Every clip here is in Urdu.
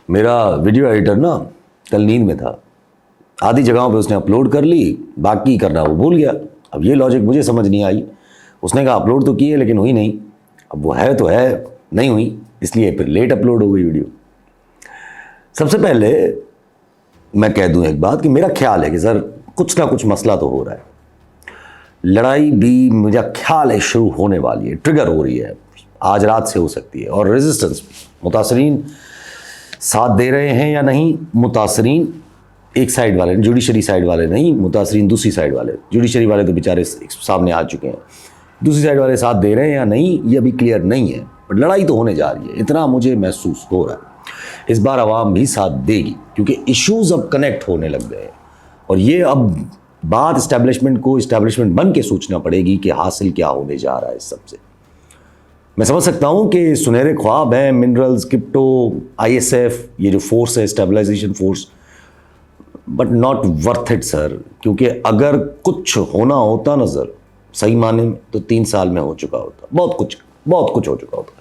میرا ویڈیو ایڈیٹر نا کل نیند میں تھا, آدھی جگہوں پہ اس نے اپلوڈ کر لی, باقی کرنا وہ بھول گیا. اب یہ لاجک مجھے سمجھ نہیں آئی. اس نے کہا اپلوڈ تو کی ہے لیکن ہوئی نہیں. اب وہ ہے تو ہے, نہیں ہوئی, اس لیے پھر لیٹ اپلوڈ ہو گئی ویڈیو. سب سے پہلے میں کہہ دوں ایک بات کہ میرا خیال ہے کہ سر کچھ نہ کچھ مسئلہ تو ہو رہا ہے. لڑائی بھی مجھے خیال ہے شروع ہونے والی ہے, ٹریگر ہو رہی ہے, آج رات سے ہو سکتی ہے. اور ریزسٹنس, متاثرین ساتھ دے رہے ہیں یا نہیں. متاثرین ایک سائڈ والے, جوڈیشری سائڈ والے نہیں, متاثرین دوسری سائڈ والے. جوڈیشری والے تو بیچارے سامنے آ چکے ہیں, دوسری سائڈ والے ساتھ دے رہے ہیں یا نہیں یہ ابھی کلیئر نہیں ہے. بٹ لڑائی تو ہونے جا رہی ہے, اتنا مجھے محسوس ہو رہا ہے. اس بار عوام بھی ساتھ دے گی کیونکہ ایشوز اب کنیکٹ ہونے لگ گئے ہیں. اور یہ اب بات اسٹیبلشمنٹ کو اسٹیبلشمنٹ بن کے سوچنا پڑے گی کہ حاصل کیا ہونے جا رہا ہے اس سب سے. میں سمجھ سکتا ہوں کہ سنہرے خواب ہیں, minerals, crypto, I S F, یہ جو فورس ہے stabilisation force, but not worth it sir. کیونکہ اگر کچھ ہونا ہوتا نظر صحیح معنی میں تو 3 سال میں ہو چکا ہوتا. بہت کچھ ہو چکا ہوتا.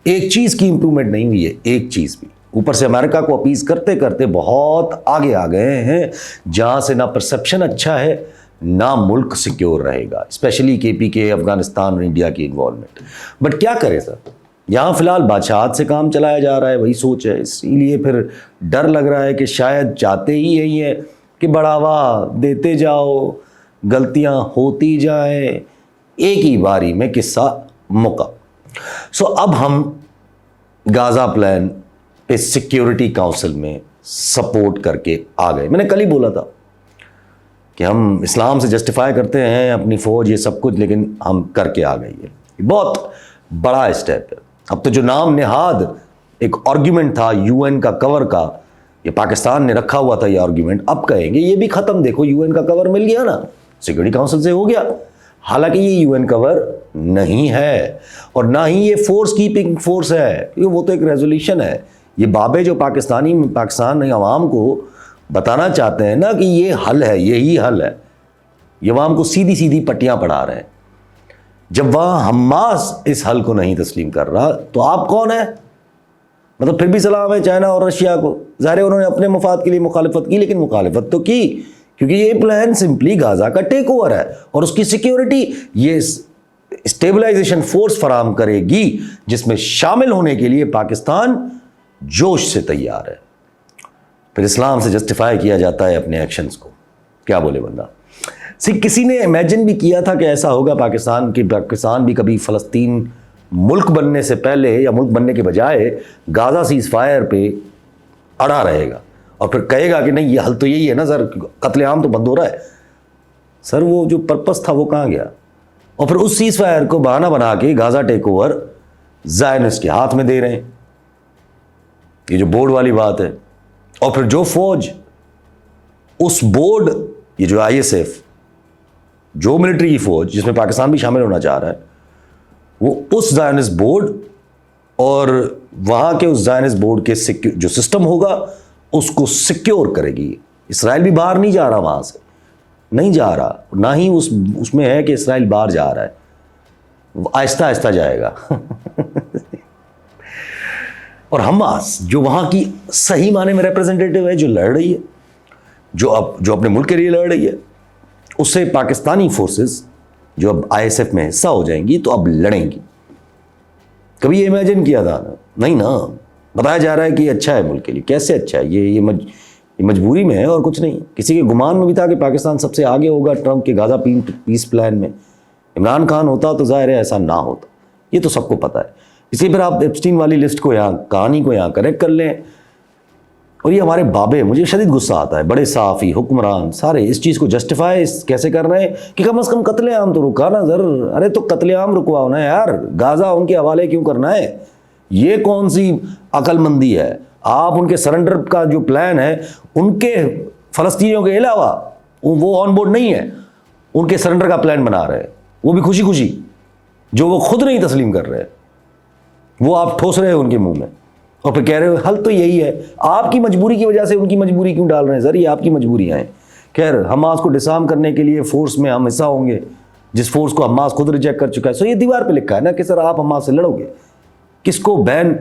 ایک چیز کی امپرومنٹ نہیں ہوئی ہے, ایک چیز بھی. اوپر سے امریکہ کو اپیز کرتے کرتے بہت آگے آ گئے ہیں, جہاں سے نہ پرسپشن اچھا ہے نہ ملک سیکیور رہے گا, اسپیشلی کے پی کے, افغانستان اور انڈیا کی انوالومنٹ. بٹ کیا کرے سر, یہاں فی الحال بادشاہت سے کام چلایا جا رہا ہے, وہی سوچ ہے. اسی لیے پھر ڈر لگ رہا ہے کہ شاید چاہتے ہی یہی ہے کہ بڑھاوا دیتے جاؤ, غلطیاں ہوتی جائیں, ایک ہی باری میں قصہ مکا. سو اب ہم غازہ پلان پہ سیکیورٹی کاؤنسل میں سپورٹ کر کے آ گئے. میں نے کل ہی بولا تھا کہ ہم اسلام سے جسٹیفائی کرتے ہیں اپنی فوج, یہ سب کچھ, لیکن ہم کر کے آ گئی ہے. بہت بڑا اسٹیپ ہے. اب تو جو نام نہاد ایک آرگیومنٹ تھا یو این کا کور کا, یہ پاکستان نے رکھا ہوا تھا یہ آرگیومنٹ, اب کہیں گے یہ بھی ختم. دیکھو یو این کا کور مل گیا نا, سیکورٹی کاؤنسل سے ہو گیا. حالانکہ یہ یو این کور نہیں ہے اور نہ ہی یہ فورس کیپنگ فورس ہے, وہ تو ایک ریزولوشن ہے. یہ بابے جو پاکستان عوام کو بتانا چاہتے ہیں نا کہ یہ حل ہے, یہی حل ہے, یہ عوام کو سیدھی سیدھی پٹیاں پڑھا رہے ہیں. جب وہاں حماس اس حل کو نہیں تسلیم کر رہا تو آپ کون ہیں؟ مطلب پھر بھی سلام ہے چائنا اور رشیا کو. ظاہر ہے انہوں نے اپنے مفاد کے لیے مخالفت کی, لیکن مخالفت تو کی کیونکہ یہ پلان سمپلی غازہ کا ٹیک اوور ہے اور اس کی سیکیورٹی یہ اسٹیبلائزیشن فورس فراہم کرے گی, جس میں شامل ہونے کے لیے پاکستان جوش سے تیار ہے. پھر اسلام سے جسٹیفائی کیا جاتا ہے اپنے ایکشنز کو. کیا بولے بندہ. کسی نے امیجن بھی کیا تھا کہ ایسا ہوگا پاکستان بھی کبھی فلسطین ملک بننے سے پہلے یا ملک بننے کے بجائے غازہ سیز فائر پہ اڑا رہے گا اور پھر کہے گا کہ نہیں یہ حل تو یہی ہے نا سر, قتل عام تو بند ہو رہا ہے. سر وہ جو پرپس تھا وہ کہاں گیا؟ اور پھر اس سیز فائر کو بہانہ بنا کے غازہ ٹیک اوور زائنسٹ کے ہاتھ میں دے رہے ہیں. یہ جو بورڈ والی بات ہے. اور پھر جو فوج اس بورڈ, یہ جو آئی ایس ایف, جو ملٹری کی فوج جس میں پاکستان بھی شامل ہونا چاہ رہا ہے, وہ اس زائنسٹ بورڈ اور وہاں کے اس زائنسٹ بورڈ کے جو سسٹم ہوگا اس کو سیکیور کرے گی. اسرائیل بھی باہر نہیں جا رہا, وہاں سے نہیں جا رہا, نہ ہی اس میں ہے کہ اسرائیل باہر جا رہا ہے, آہستہ آہستہ جائے گا. اور حماس جو وہاں کی صحیح معنی میں ریپرزنٹیٹیو ہے, جو لڑ رہی ہے, جو اپنے ملک کے لیے لڑ رہی ہے, اس سے پاکستانی فورسز جو اب آئی ایس ایف میں حصہ ہو جائیں گی تو اب لڑیں گی. کبھی یہ امیجن کیا تھا نہیں نا. بتایا جا رہا ہے کہ یہ اچھا ہے ملک کے لیے. کیسے اچھا ہے؟ یہ مجبوری میں ہے اور کچھ نہیں. کسی کے گمان میں بھی تھا کہ پاکستان سب سے آگے ہوگا ٹرمپ کے غازہ پیس پلان میں. عمران خان ہوتا تو ظاہر ہے ایسا نہ ہوتا, یہ تو سب کو پتہ ہے. اس لیے پھر آپ ایپسٹین والی لسٹ کو یہاں, کہانی کو یہاں کریکٹ کر لیں. اور یہ ہمارے بابے, مجھے شدید غصہ آتا ہے, بڑے صحافی, حکمران سارے اس چیز کو جسٹیفائی کیسے کر رہے ہیں کہ کم از کم قتل عام تو رکا نا سر. ارے تو قتل عام رکواؤ نا یار, غازہ ان کے حوالے کیوں کرنا ہے؟ یہ کون سی عقل مندی ہے؟ آپ ان کے سرنڈر کا جو پلان ہے, ان کے فلسطینیوں کے علاوہ وہ آن بورڈ نہیں ہے, ان کے سرنڈر کا پلان بنا رہے ہیں, وہ بھی خوشی خوشی, جو وہ خود نہیں تسلیم کر رہے, وہ آپ ٹھوس رہے ہیں ان کے منہ میں اور پھر کہہ رہے ہو حل تو یہی ہے. آپ کی مجبوری کی وجہ سے ان کی مجبوری کیوں ڈال رہے ہیں سر؟ یہ آپ کی مجبوریاں ہیں. خیر, حماس کو ڈسارم کرنے کے لیے فورس میں ہم حصہ ہوں گے, جس فورس کو حماس خود ریجیکٹ کر چکا ہے. سو یہ دیوار پہ لکھا ہے نا کہ سر آپ حماس سے لڑو گے. کس کو بین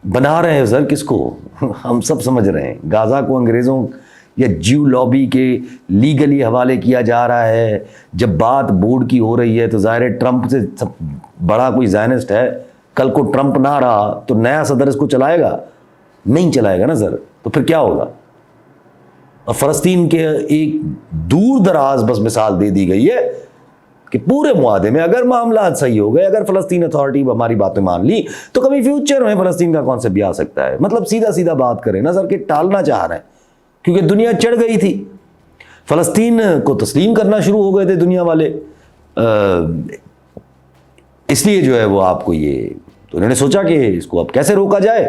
بنا رہے ہیں سر کس کو؟ ہم سب سمجھ رہے ہیں غازہ کو انگریزوں یا جیو لابی کے لیگلی حوالے کیا جا رہا ہے. جب بات بورڈ کی ہو رہی ہے تو ظاہر ہے ٹرمپ سے بڑا کوئی زائنسٹ ہے. کل کو ٹرمپ نہ رہا تو نیا صدر اس کو چلائے گا؟ نہیں چلائے گا نا سر. تو پھر کیا ہوگا؟ اور فلسطین کے ایک دور دراز بس مثال دے دی گئی ہے کہ پورے معاہدے میں اگر معاملات صحیح ہو گئے, اگر فلسطین اتھارٹی ہماری باتیں مان لی تو کبھی فیوچر میں فلسطین کا کانسیپٹ بھی آ سکتا ہے. مطلب سیدھا سیدھا بات کریں نا سر کہ ٹالنا چاہ رہے ہیں کیونکہ دنیا چڑھ گئی تھی. فلسطین کو تسلیم کرنا شروع ہو گئے تھے دنیا والے, اس لیے جو ہے وہ آپ کو یہ تو انہوں نے سوچا کہ اس کو اب کیسے روکا جائے,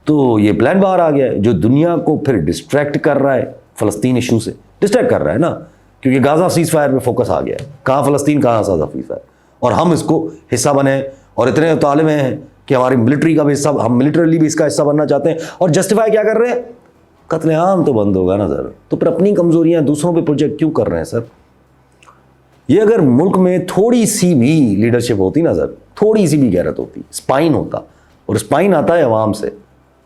تو یہ پلان باہر آ گیا ہے جو دنیا کو پھر ڈسٹریکٹ کر رہا ہے فلسطین ایشو سے. ڈسٹریکٹ کر رہا ہے نا, کیونکہ غازہ سیز فائر پہ فوکس آ گیا ہے. کہاں فلسطین, کہاں غازہ سیز فائر, اور ہم اس کو حصہ بنے اور اتنے طالب ہیں کہ ہماری ملٹری کا بھی حصہ, ہم ملٹریلی بھی اس کا حصہ بننا چاہتے ہیں. اور جسٹیفائی کیا کر رہے ہیں؟ قتل عام تو بند ہوگا نا سر. تو پھر اپنی کمزوریاں دوسروں پہ پروجیکٹ کیوں کر رہے ہیں سر؟ یہ اگر ملک میں تھوڑی سی بھی لیڈرشپ ہوتی نا سر, تھوڑی سی بھی غیرت ہوتی, اسپائن ہوتا, اور اسپائن آتا ہے عوام سے.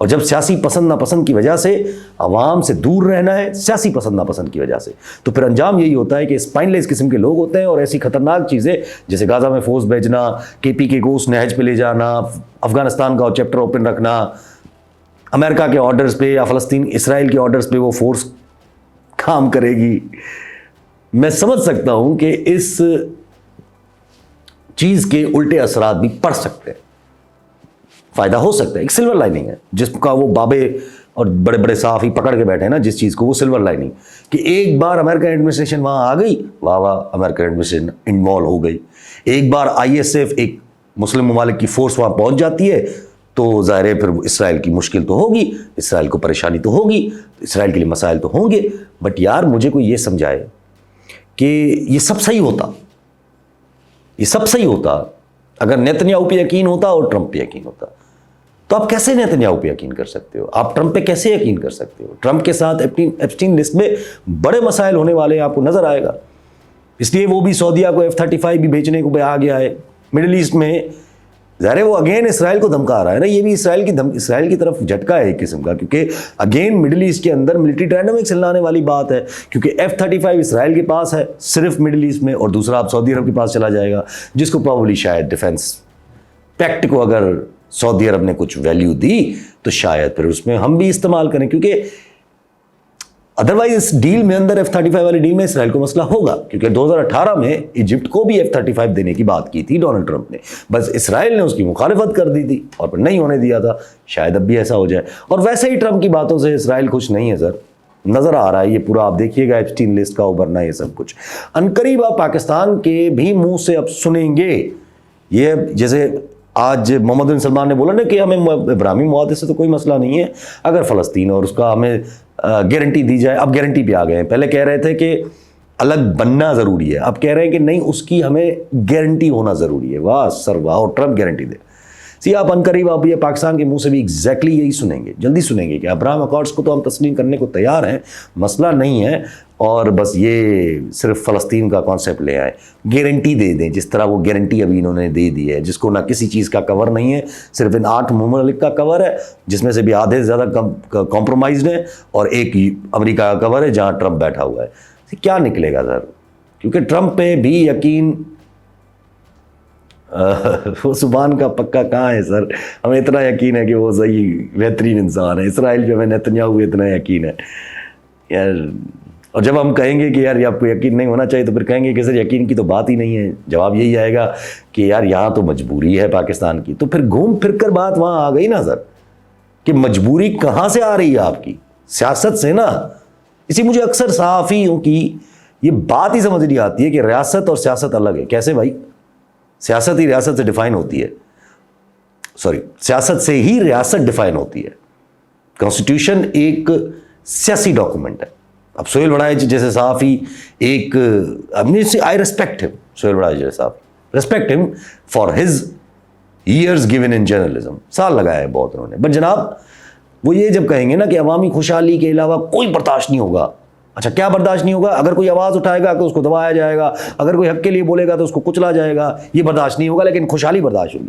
اور جب سیاسی پسند ناپسند کی وجہ سے عوام سے دور رہنا ہے, سیاسی پسند ناپسند کی وجہ سے, تو پھر انجام یہی ہوتا ہے کہ اسپائن لیس قسم کے لوگ ہوتے ہیں اور ایسی خطرناک چیزیں جیسے غازہ میں فورس بھیجنا, KPK کو اس نہج پہ لے جانا, افغانستان کا چیپٹر اوپن رکھنا, امریکہ کے آرڈرز پہ یا فلسطین اسرائیل کے آرڈرز پہ وہ فورس کام کرے گی. میں سمجھ سکتا ہوں کہ اس چیز کے الٹے اثرات بھی پڑ سکتے ہیں, فائدہ ہو سکتا ہے. ایک سلور لائننگ ہے جس کا وہ بابے اور بڑے بڑے صحافی پکڑ کے بیٹھے ہیں نا جس چیز کو, وہ سلور لائننگ کہ ایک بار امریکن ایڈمنسٹریشن وہاں آ گئی, واہ واہ امریکن ایڈمنسٹریشن انوالو ہو گئی. ایک بار ISF ایک مسلم ممالک کی فورس وہاں پہنچ جاتی ہے تو ظاہر ہے پھر اسرائیل کی مشکل تو ہوگی, اسرائیل کو پریشانی تو ہوگی, اسرائیل کے لیے مسائل تو ہوں گے. بٹ یار مجھے کوئی یہ سمجھائے کہ یہ سب صحیح ہوتا, یہ سب صحیح ہوتا اگر نیتنیاہو پہ یقین ہوتا اور ٹرمپ پہ یقین ہوتا. تو آپ کیسے نیتنیاہو پہ یقین کر سکتے ہو؟ آپ ٹرمپ پہ کیسے یقین کر سکتے ہو؟ ٹرمپ کے ساتھ ایپسٹین لسٹ میں بڑے مسائل ہونے والے ہیں, آپ کو نظر آئے گا. اس لیے وہ بھی سعودیہ کو F-35 بھی بیچنے کو آ گیا ہے مڈل ایسٹ میں. ظاہر ہے وہ اگین اسرائیل کو دھمکا رہا ہے نا, یہ بھی اسرائیل کی طرف جھٹکا ہے ایک قسم کا, کیونکہ اگین مڈل ایسٹ کے اندر ملٹری ڈائنامکس ہلانے والی بات ہے, کیونکہ F-35 اسرائیل کے پاس ہے صرف مڈل ایسٹ میں, اور دوسرا آپ سعودی عرب کے پاس چلا جائے گا, جس کو پرابلی شاید ڈیفنس پیکٹ کو اگر سعودی عرب نے کچھ ویلیو دی تو شاید پھر اس میں ہم بھی استعمال کریں, کیونکہ ادروائز اس ڈیل میں اندر F-35 والی ڈیل میں اسرائیل کو مسئلہ ہوگا, کیونکہ 2018 میں ایجپٹ کو بھی F-35 دینے کی بات کی تھی ڈونلڈ ٹرمپ نے, بس اسرائیل نے اس کی مخالفت کر دی تھی اور پھر نہیں ہونے دیا تھا. شاید اب بھی ایسا ہو جائے. اور ویسے ہی ٹرمپ کی باتوں سے اسرائیل خوش نہیں ہے سر, نظر آ رہا ہے یہ پورا. آپ دیکھیے گا ایپسٹین لسٹ کا ابھرنا, یہ سب کچھ عنقریب آپ پاکستان کے بھی منہ سے اب سنیں گے. یہ جیسے آج محمد بن سلمان نے بولا نا کہ ہمیں ابراہیمی معاہدے سے تو کوئی مسئلہ نہیں ہے, اگر فلسطین اور اس کا ہمیں گارنٹی دی جائے. اب گارنٹی پہ آ گئے ہیں. پہلے کہہ رہے تھے کہ الگ بننا ضروری ہے, اب کہہ رہے ہیں کہ نہیں اس کی ہمیں گارنٹی ہونا ضروری ہے. واہ سر واہ, اور ٹرمپ گارنٹی دے. آپ عنقریب آپ یہ پاکستان کے منہ سے بھی ایگزیکٹلی یہی سنیں گے, جلدی سنیں گے کہ ابراہم اکارڈز کو تو ہم تسلیم کرنے کو تیار ہیں, مسئلہ نہیں ہے, اور بس یہ صرف فلسطین کا کانسیپٹ لے آئے, گارنٹی دے دیں, جس طرح وہ گارنٹی ابھی انہوں نے دے دی ہے, جس کو نہ کسی چیز کا کور نہیں ہے, صرف ان 8 ممالک کا کور ہے, جس میں سے بھی آدھے سے زیادہ کمپرومائزڈ ہیں, اور ایک امریکہ کا کور ہے جہاں ٹرمپ بیٹھا ہوا ہے. کیا نکلے گا سر؟ کیونکہ ٹرمپ پہ بھی یقین وہ زبان کا پکا کہاں ہے سر. ہمیں اتنا یقین ہے کہ وہ صحیح بہترین انسان ہے. اسرائیل پہ ہمیں نیتنیاہو اتنا یقین ہے یار. اور جب ہم کہیں گے کہ یار آپ کو یقین نہیں ہونا چاہیے تو پھر کہیں گے کہ سر یقین کی تو بات ہی نہیں ہے. جواب یہی آئے گا کہ یار یہاں تو مجبوری ہے پاکستان کی. تو پھر گھوم پھر کر بات وہاں آ گئی نا سر, کہ مجبوری کہاں سے آ رہی ہے آپ کی؟ سیاست سے نا. اسی مجھے اکثر صحافیوں کی یہ بات ہی سمجھ نہیں آتی ہے کہ ریاست اور سیاست الگ ہے. کیسے بھائی؟ سیاست ہی ریاست سے ڈیفائن ہوتی ہے, سیاست سے ہی ریاست ڈیفائن ہوتی ہے. کانسٹیٹیوشن ایک سیاسی ڈاکومنٹ ہے. اب سہیل وڑائچ جیسے صحافی ایک آئی ریسپیکٹ ہم, سہیل وڑائچ جیسے صحافی ریسپیکٹ ہم for his years given in journalism, سال لگایا ہے بہت انہوں نے. بٹ جناب وہ یہ جب کہیں گے نا کہ عوامی خوشحالی کے علاوہ کوئی برداشت نہیں ہوگا. اچھا کیا برداشت نہیں ہوگا؟ اگر کوئی آواز اٹھائے گا تو اس کو دبایا جائے گا, اگر کوئی حق کے لیے بولے گا تو اس کو کچلا جائے گا, یہ برداشت نہیں ہوگا, لیکن خوشحالی برداشت ہوگی.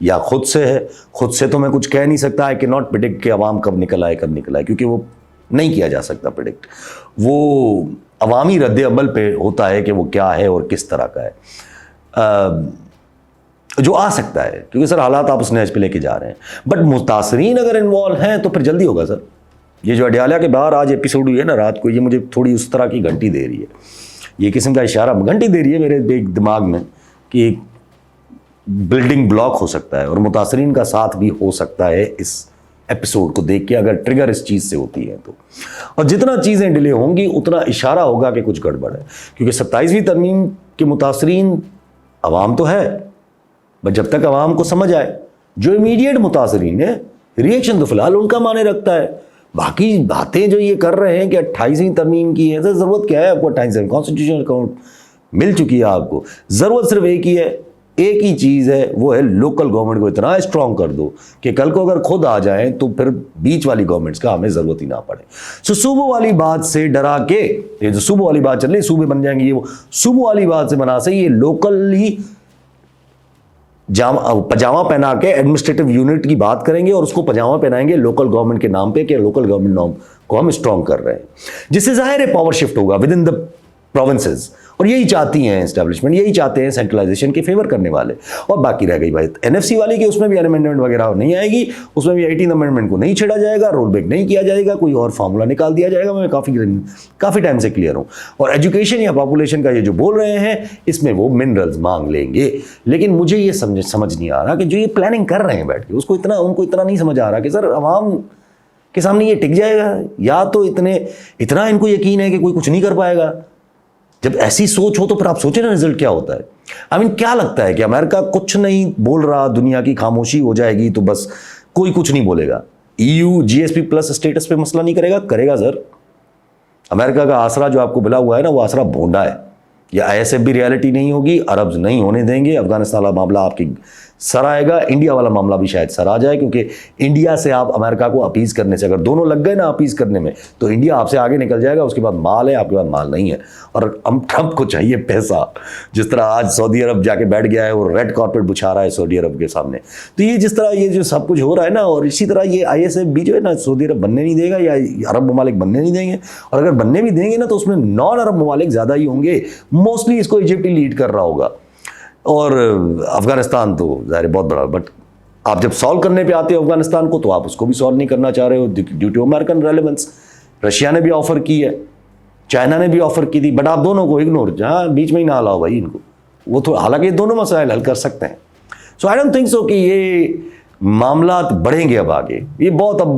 یا خود سے ہے. خود سے تو میں کچھ کہہ نہیں سکتا. آئی کین ناٹ پریڈکٹ کہ عوام کب نکل آئے کیونکہ وہ نہیں کیا جا سکتا پریڈکٹ. وہ عوامی رد عمل پہ ہوتا ہے کہ وہ کیا ہے اور کس طرح کا ہے جو آ سکتا ہے, کیونکہ سر حالات آپ اس نیچ پہ لے کے جا رہے ہیں. بٹ متاثرین اگر انوالو ہیں تو پھر جلدی ہوگا سر. یہ جو اڈیالہ کے باہر آج ایپیسوڈ ہوئی ہے نا رات کو, یہ مجھے تھوڑی اس طرح کی گھنٹی دے رہی ہے. یہ قسم کا اشارہ گھنٹی دے رہی ہے میرے دماغ میں کہ ایک بلڈنگ بلاک ہو سکتا ہے اور متاثرین کا ساتھ بھی ہو سکتا ہے اس ایپیسوڈ کو دیکھ کے, اگر ٹریگر اس چیز سے ہوتی ہے تو. اور جتنا چیزیں ڈیلے ہوں گی اتنا اشارہ ہوگا کہ کچھ گڑبڑ ہے, کیونکہ 27ویں ترمیم کے متاثرین عوام تو ہے, بس جب تک عوام کو سمجھ آئے. جو امیڈیٹ متاثرین ہیں ری ایکشن تو فی الحال ان کا معنی رکھتا ہے. باقی باتیں جو یہ کر رہے ہیں کہ 28ویں ترمیم کی ہے, ضرورت کیا ہے آپ کو 28ویں کانسٹیٹیوشنل اکاؤنٹ مل چکی ہے آپ کو. ضرورت صرف ایک ہی ہے, ایک ہی چیز ہے, وہ ہے لوکل گورنمنٹ کو اتنا اسٹرانگ کر دو کہ کل کو اگر خود آ جائیں تو پھر بیچ والی گورنمنٹس کا ہمیں ضرورت ہی نہ پڑے. صوبوں والی بات سے ڈرا کے, یہ جو صوبوں والی بات چل رہی صوبے بن جائیں گے, یہ وہ صوبوں والی بات سے بنا سے یہ لوکلی پجامہ پہنا کے ایڈمنسٹریٹو یونٹ کی بات کریں گے اور اس کو پجامہ پہنائیں گے لوکل گورنمنٹ کے نام پہ کہ لوکل گورنمنٹ نام کو ہم اسٹرانگ کر رہے ہیں, جس سے ظاہر ہے پاور شفٹ ہوگا ود ان دا پروونسز. اور یہی چاہتی ہیں اسٹیبلشمنٹ, یہی چاہتے ہیں سینٹرلائزیشن کے فیور کرنے والے. اور باقی رہ گئی بات NFC والی کہ اس میں بھی امینڈمنٹ وغیرہ نہیں آئے گی, اس میں بھی 18 امینڈمنٹ کو نہیں چھیڑا جائے گا, رول بیک نہیں کیا جائے گا, کوئی اور فارمولا نکال دیا جائے گا. میں کافی ٹائم سے کلیئر ہوں. اور ایجوکیشن یا پاپولیشن کا یہ جو بول رہے ہیں اس میں وہ منرلز مانگ لیں گے. لیکن مجھے یہ سمجھ نہیں آ رہا کہ جو یہ پلاننگ کر رہے ہیں بیٹھ کے, ان کو اتنا نہیں سمجھ آ رہا کہ سر عوام کے سامنے یہ ٹک جائے گا, یا تو اتنا ان کو یقین ہے کہ کوئی کچھ نہیں کر پائے گا. جب ایسی سوچ ہو تو پھر آپ سوچیں نا رزلٹ کیا ہوتا ہے. کیا لگتا ہے کہ امریکہ کچھ نہیں بول رہا, دنیا کی خاموشی ہو جائے گی تو بس کوئی کچھ نہیں بولے گا. EU GSP پلس اسٹیٹس پہ مسئلہ نہیں کرے گا سر. امریکہ کا آسرا جو آپ کو ملا ہوا ہے نا, وہ آسرا بھونڈا ہے. یہ ISF بھی ریالٹی نہیں ہوگی, عربز نہیں ہونے دیں گے. افغانستان والا معاملہ آپ کی سر آئے گا, انڈیا والا معاملہ بھی شاید سر آ جائے, کیونکہ انڈیا سے آپ امریکہ کو اپیز کرنے سے, اگر دونوں لگ گئے نا اپیز کرنے میں, تو انڈیا آپ سے آگے نکل جائے گا. اس کے بعد مال ہے, آپ کے بعد مال نہیں ہے. اور ٹرمپ کو چاہیے پیسہ, جس طرح آج سعودی عرب جا کے بیٹھ گیا ہے اور ریڈ کارپیٹ بچھا رہا ہے سعودی عرب کے سامنے. تو یہ جس طرح یہ جو سب کچھ ہو رہا ہے نا, اور اسی طرح یہ ISF بھی جو ہے نا سعودی عرب بننے نہیں دے گا, یا عرب ممالک بننے نہیں دیں گے. اور اگر بننے بھی دیں گے نا تو اس میں نان عرب ممالک زیادہ ہی ہوں گے. موسٹلی اس کو ایجپٹ ہی لیڈ کر رہا ہوگا, اور افغانستان تو ظاہر بہت بڑا. بٹ آپ جب سالو کرنے پہ آتے ہو افغانستان کو, تو آپ اس کو بھی سالو نہیں کرنا چاہ رہے ہو due to American reliance. Russia نے بھی آفر کی ہے, چائنا نے بھی آفر کی تھی, بٹ آپ دونوں کو اگنور, جہاں بیچ میں ہی نہ لاؤ بھائی ان کو. وہ تو حالانکہ یہ دونوں مسائل حل کر سکتے ہیں. سو آئی ڈونٹ تھنک سو کہ یہ معاملات بڑھیں گے اب آگے. یہ بہت اب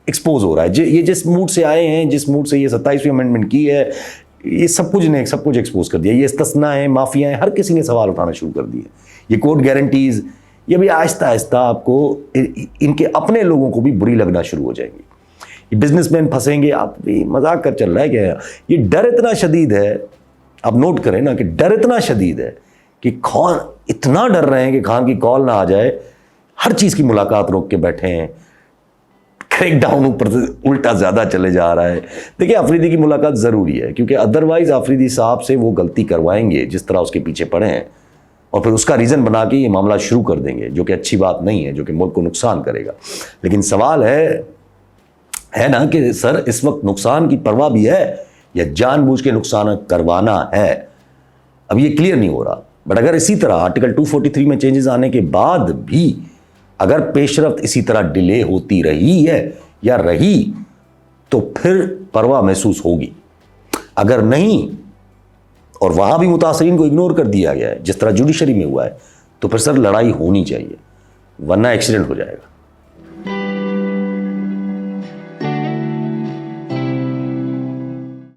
ایکسپوز ہو رہا ہے. یہ جس موڈ سے آئے ہیں, جس موڈ سے یہ 27ویں امینڈمنٹ کی ہے, یہ سب کچھ ایکسپوز کر دیا. یہ استثناء ہیں, مافیا ہیں, ہر کسی نے سوال اٹھانا شروع کر دیے. یہ کوڈ گارنٹیز, یہ بھی آہستہ آہستہ آپ کو ان کے اپنے لوگوں کو بھی بری لگنا شروع ہو جائیں گی. یہ بزنس مین پھنسیں گے. آپ بھی مذاق کر چل رہا ہے کیا؟ یہ ڈر اتنا شدید ہے, آپ نوٹ کریں نا کہ ڈر اتنا شدید ہے کہ خان اتنا ڈر رہے ہیں کہ خان کی کال نہ آ جائے, ہر چیز کی ملاقات روک کے بیٹھے ہیں. کریک ڈاؤن اوپر سے الٹا زیادہ چلے جا رہا ہے. دیکھیں آفریدی کی ملاقات ضروری ہے, کیونکہ ادروائز آفریدی صاحب سے وہ غلطی کروائیں گے جس طرح اس کے پیچھے پڑے ہیں, اور پھر اس کا ریزن بنا کے یہ معاملہ شروع کر دیں گے, جو کہ اچھی بات نہیں ہے, جو کہ ملک کو نقصان کرے گا. لیکن سوال ہے نا کہ سر اس وقت نقصان کی پرواہ بھی ہے یا جان بوجھ کے نقصان کروانا ہے؟ اب یہ کلیئر نہیں ہو رہا. بٹ اگر اسی طرح آرٹیکل 243 میں چینجز آنے کے بعد بھی اگر پیش رفت اسی طرح ڈیلے ہوتی رہی ہے یا رہی, تو پھر پرواہ محسوس ہوگی. اگر نہیں, اور وہاں بھی متاثرین کو اگنور کر دیا گیا ہے جس طرح جوڈیشری میں ہوا ہے, تو پھر سر لڑائی ہونی چاہیے, ورنہ ایکسیڈنٹ ہو جائے گا.